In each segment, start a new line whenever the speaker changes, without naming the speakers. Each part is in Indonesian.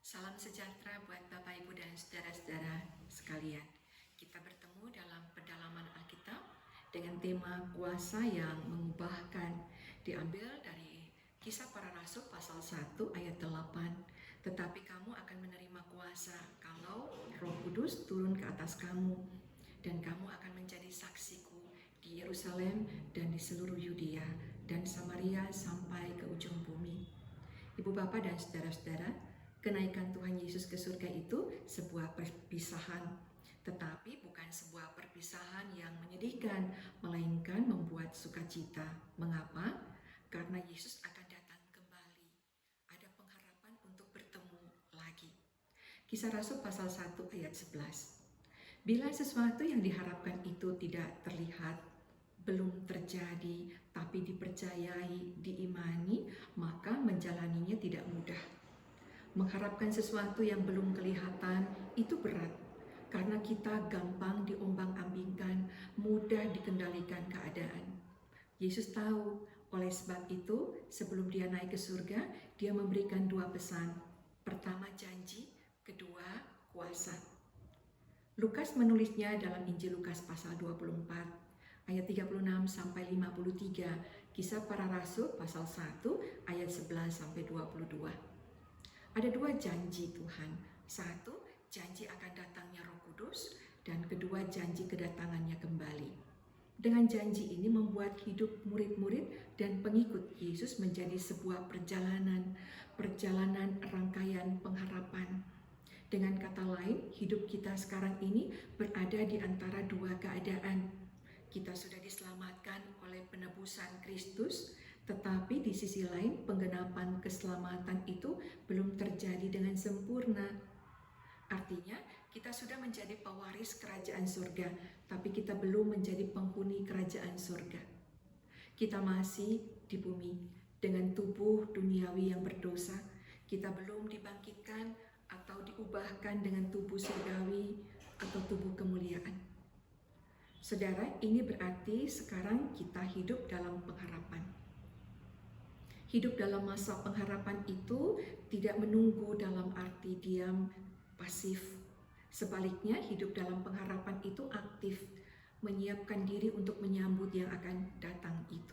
Salam sejahtera buat Bapak, Ibu, dan saudara-saudara sekalian. Kita bertemu dalam pendalaman Alkitab dengan tema kuasa yang mengubahkan, diambil dari Kisah Para Rasul pasal 1 ayat 8. Tetapi kamu akan menerima kuasa kalau Roh Kudus turun ke atas kamu, dan kamu akan menjadi saksiku di Yerusalem dan di seluruh Yudea dan Samaria sampai ke ujung bumi. Ibu Bapak dan saudara-saudara, kenaikan Tuhan Yesus ke surga itu sebuah perpisahan, tetapi bukan sebuah perpisahan yang menyedihkan, melainkan membuat sukacita. Mengapa? Karena Yesus akan datang kembali. Ada pengharapan untuk bertemu lagi. Kisah Rasul pasal 1 ayat 11. Bila sesuatu yang diharapkan itu tidak terlihat, belum terjadi, tapi dipercayai, diimani, maka menjalaninya tidak mudah. Mengharapkan sesuatu yang belum kelihatan itu berat, karena kita gampang diombang-ambingkan, mudah dikendalikan keadaan. Yesus tahu, oleh sebab itu sebelum dia naik ke surga, dia memberikan dua pesan. Pertama janji, kedua kuasa. Lukas menulisnya dalam Injil Lukas pasal 24 ayat 36 sampai 53, Kisah Para Rasul pasal 1 ayat 11 sampai 22. Ada dua janji Tuhan. Satu, janji akan datangnya Roh Kudus, dan kedua, janji kedatangannya kembali. Dengan janji ini membuat hidup murid-murid dan pengikut Yesus menjadi sebuah perjalanan rangkaian pengharapan. Dengan kata lain, hidup kita sekarang ini berada di antara dua keadaan. Kita sudah diselamatkan oleh penebusan Kristus, tetapi di sisi lain penggenapan keselamatan itu belum terjadi dengan sempurna. Artinya, kita sudah menjadi pewaris kerajaan surga, tapi kita belum menjadi penghuni kerajaan surga. Kita masih di bumi dengan tubuh duniawi yang berdosa. Kita belum dibangkitkan atau diubahkan dengan tubuh surgawi atau tubuh kemuliaan. Saudara, ini berarti sekarang kita hidup dalam pengharapan. Hidup dalam masa pengharapan itu tidak menunggu dalam arti diam, pasif. Sebaliknya, hidup dalam pengharapan itu aktif, menyiapkan diri untuk menyambut yang akan datang itu.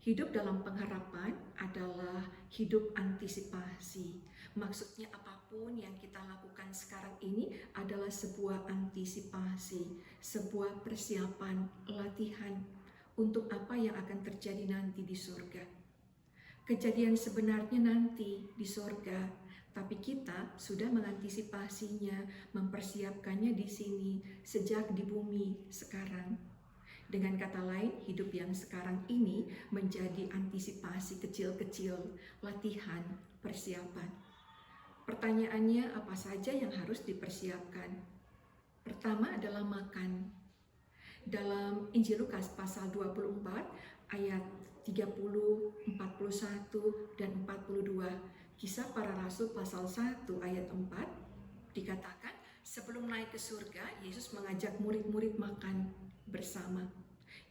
Hidup dalam pengharapan adalah hidup antisipasi. Maksudnya apapun yang kita lakukan sekarang ini adalah sebuah antisipasi, sebuah persiapan, latihan untuk apa yang akan terjadi nanti di surga. Kejadian sebenarnya nanti di surga, tapi kita sudah mengantisipasinya, mempersiapkannya di sini sejak di bumi sekarang. Dengan kata lain, hidup yang sekarang ini menjadi antisipasi kecil-kecil, latihan, persiapan. Pertanyaannya, apa saja yang harus dipersiapkan? Pertama adalah makan. Dalam Injil Lukas pasal 24 ayat 30, 41, dan 42, Kisah Para Rasul pasal 1 ayat 4, dikatakan sebelum naik ke surga, Yesus mengajak murid-murid makan bersama.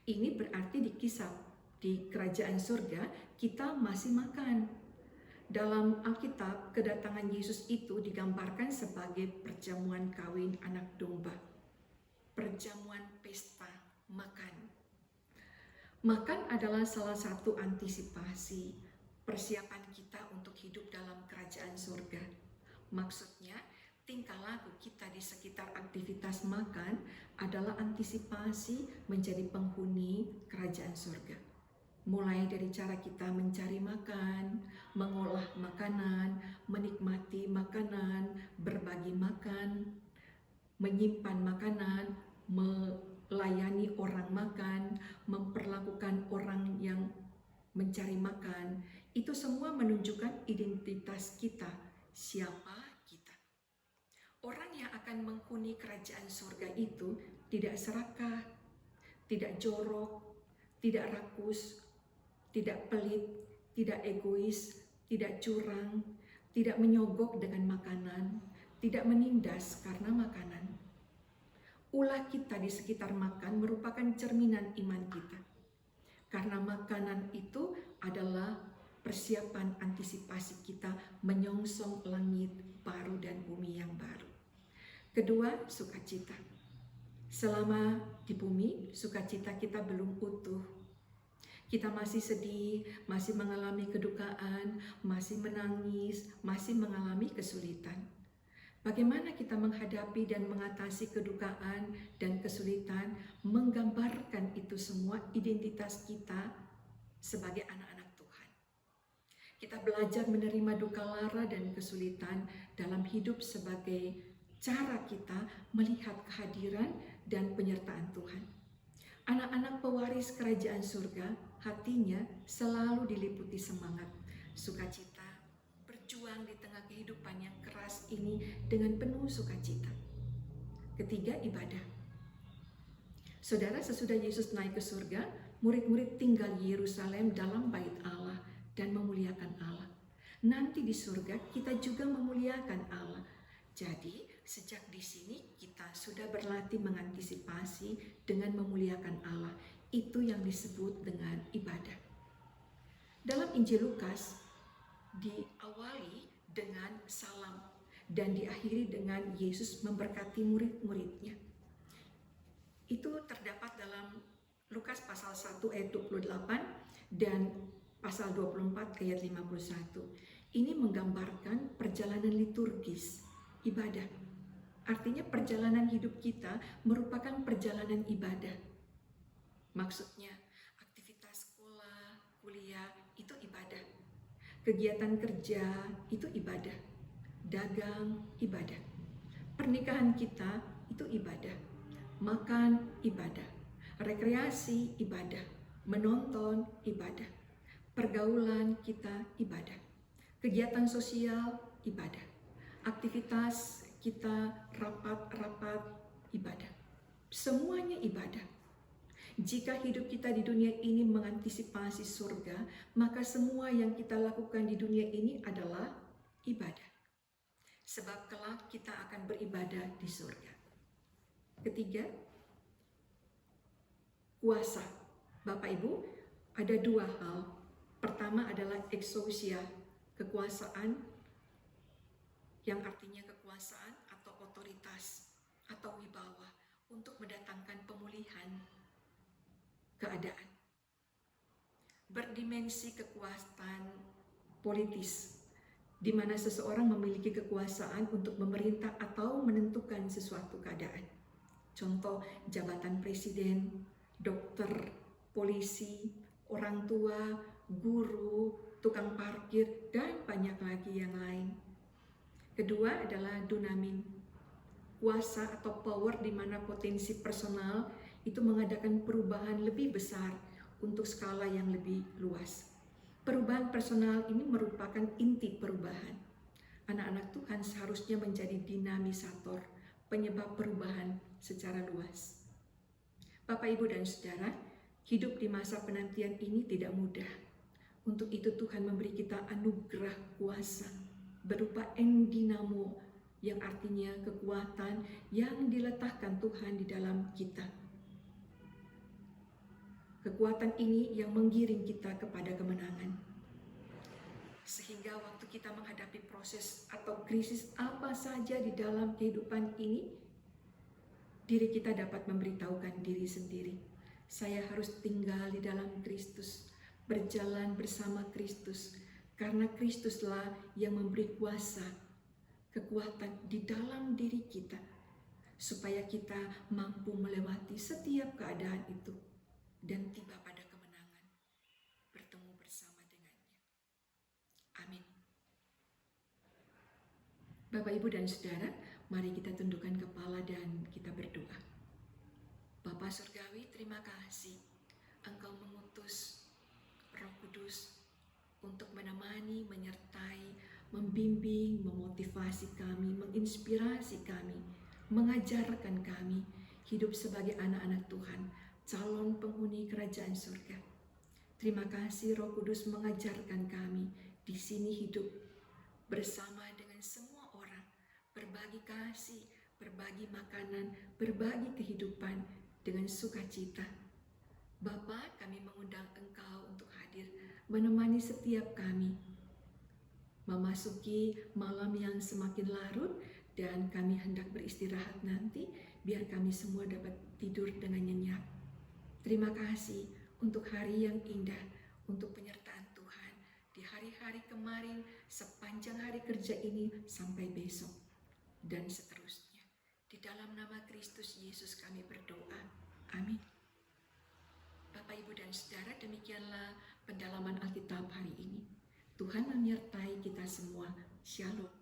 Ini berarti di kisah di kerajaan surga kita masih makan. Dalam Alkitab, kedatangan Yesus itu digambarkan sebagai perjamuan kawin anak domba. Perjamuan pesta makan. Makan adalah salah satu antisipasi persiapan kita untuk hidup dalam kerajaan surga. Maksudnya, tingkah laku kita di sekitar aktivitas makan adalah antisipasi menjadi penghuni kerajaan surga. Mulai dari cara kita mencari makan, mengolah makanan, menikmati makanan, berbagi makan, menyimpan makanan, melayani orang makan, memperlakukan orang yang mencari makan. Itu semua menunjukkan identitas kita, siapa kita. Orang yang akan menghuni kerajaan surga itu tidak serakah, tidak jorok, tidak rakus, tidak pelit, tidak egois, tidak curang, tidak menyogok dengan makanan, tidak menindas karena makanan. Ulah kita di sekitar makan merupakan cerminan iman kita. Karena makanan itu adalah persiapan antisipasi kita menyongsong langit baru dan bumi yang baru. Kedua, sukacita. Selama di bumi, sukacita kita belum utuh. Kita masih sedih, masih mengalami kedukaan, masih menangis, masih mengalami kesulitan. Bagaimana kita menghadapi dan mengatasi kedukaan dan kesulitan, menggambarkan itu semua identitas kita sebagai anak-anak Tuhan. Kita belajar menerima duka lara dan kesulitan dalam hidup sebagai cara kita melihat kehadiran dan penyertaan Tuhan. Anak-anak pewaris kerajaan surga, hatinya selalu diliputi semangat, sukacita, berjuang di tengah kehidupan yang keras ini dengan penuh sukacita. Ketiga, ibadah. Saudara, sesudah Yesus naik ke surga, murid-murid tinggal di Yerusalem dalam bait Allah dan memuliakan Allah. Nanti di surga kita juga memuliakan Allah. Jadi, sejak di sini kita sudah berlatih mengantisipasi dengan memuliakan Allah. Itu yang disebut dengan ibadah. Dalam Injil Lukas diawali dengan salam dan diakhiri dengan Yesus memberkati murid-muridnya. Itu terdapat dalam Lukas pasal 1 ayat 28 dan pasal 24 ayat 51. Ini menggambarkan perjalanan liturgis ibadah. Artinya perjalanan hidup kita merupakan perjalanan ibadah. Maksudnya aktivitas sekolah, kuliah itu ibadah. Kegiatan kerja itu ibadah. Dagang ibadah. Pernikahan kita itu ibadah. Makan ibadah. Rekreasi ibadah. Menonton ibadah. Pergaulan kita ibadah. Kegiatan sosial ibadah. Aktivitas kita rapat-rapat ibadah. Semuanya ibadah. Jika hidup kita di dunia ini mengantisipasi surga, maka semua yang kita lakukan di dunia ini adalah ibadah. Sebab kelak kita akan beribadah di surga. Ketiga, kuasa. Bapak Ibu, ada dua hal. Pertama adalah exousia, kekuasaan, yang artinya kekuasaan atau otoritas atau wibawa untuk mendatangkan pemulihan keadaan. Berdimensi kekuasaan politis, di mana seseorang memiliki kekuasaan untuk memerintah atau menentukan sesuatu keadaan. Contoh jabatan presiden, dokter, polisi, orang tua, guru, tukang parkir, dan banyak lagi yang lain. Kedua adalah dunamin, kuasa atau power di mana potensi personal itu mengadakan perubahan lebih besar untuk skala yang lebih luas. Perubahan personal ini merupakan inti perubahan. Anak-anak Tuhan seharusnya menjadi dinamisator, penyebab perubahan secara luas. Bapak, Ibu, dan Saudara, hidup di masa penantian ini tidak mudah. Untuk itu Tuhan memberi kita anugerah kuasa berupa endinamo, yang artinya kekuatan yang diletakkan Tuhan di dalam kita. Kekuatan ini yang menggiring kita kepada kemenangan. Sehingga waktu kita menghadapi proses atau krisis apa saja di dalam kehidupan ini, diri kita dapat memberitahukan diri sendiri. Saya harus tinggal di dalam Kristus, berjalan bersama Kristus, karena Kristuslah yang memberi kuasa, kekuatan di dalam diri kita, supaya kita mampu melewati setiap keadaan itu dan tiba pada kemenangan, bertemu bersama dengannya. Amin. Bapak, Ibu, dan Saudara, mari kita tundukkan kepala dan kita berdoa. Bapa Surgawi, terima kasih Engkau mengutus Roh Kudus untuk menemani, menyertai, membimbing, memotivasi kami, menginspirasi kami, mengajarkan kami hidup sebagai anak-anak Tuhan, calon penghuni kerajaan surga. Terima kasih Roh Kudus mengajarkan kami di sini hidup bersama dengan semua orang, berbagi kasih, berbagi makanan, berbagi kehidupan dengan sukacita. Bapa, kami mengundang Engkau untuk hadir, menemani setiap kami, memasuki malam yang semakin larut dan kami hendak beristirahat nanti, biar kami semua dapat tidur dengan nyenyak. Terima kasih untuk hari yang indah, untuk penyertaan Tuhan di hari-hari kemarin, sepanjang hari kerja ini sampai besok, dan seterusnya. Di dalam nama Kristus Yesus kami berdoa. Amin. Bapak, Ibu, dan Saudara, demikianlah pendalaman Alkitab hari ini. Tuhan menyertai kita semua. Shalom.